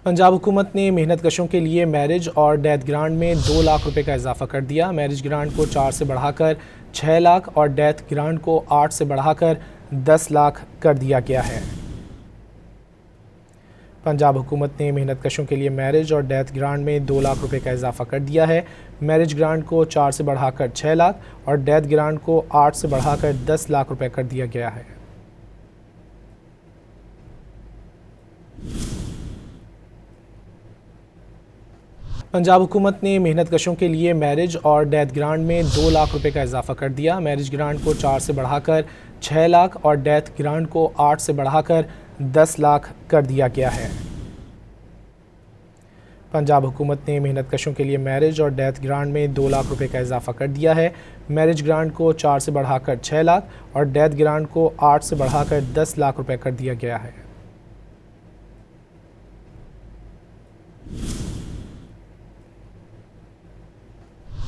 पंजाब हुकूमत ने मेहनत कशों के लिए मैरिज और डेथ ग्रांट में 2 लाख रुपए का इजाफा कर दिया। मैरिज ग्रांट को 4 से बढ़ाकर 6 लाख और डेथ ग्रांट को 8 से बढ़ाकर 10 लाख कर दिया गया है। पंजाब हुकूमत ने मेहनत कशों के लिए मैरिज और डेथ ग्रांट में 2 लाख रुपए का इजाफा कर दिया है। मैरिज ग्रांट को 4 से बढ़ाकर 6 लाख और डेथ ग्रांट को 8 से बढ़ाकर 10 लाख रुपए कर दिया गया है। पंजाब हुकूमत ने मेहनत कशों के लिए मैरिज और डेथ ग्रांट में 2 लाख रुपए का इजाफा कर दिया। मैरिज ग्रांट को 4 से बढ़ाकर 6 लाख और डेथ ग्रांट को 8 से बढ़ाकर 10 लाख कर दिया गया है। पंजाब हुकूमत ने मेहनत कशों के लिए मैरिज और डेथ ग्रांट में 2 लाख रुपए का इजाफा कर दिया है। मैरिज ग्रांट को 4 से बढ़ाकर 6 लाख और डेथ ग्रांट को 8 से बढ़ाकर 10 लाख रुपए कर दिया गया है।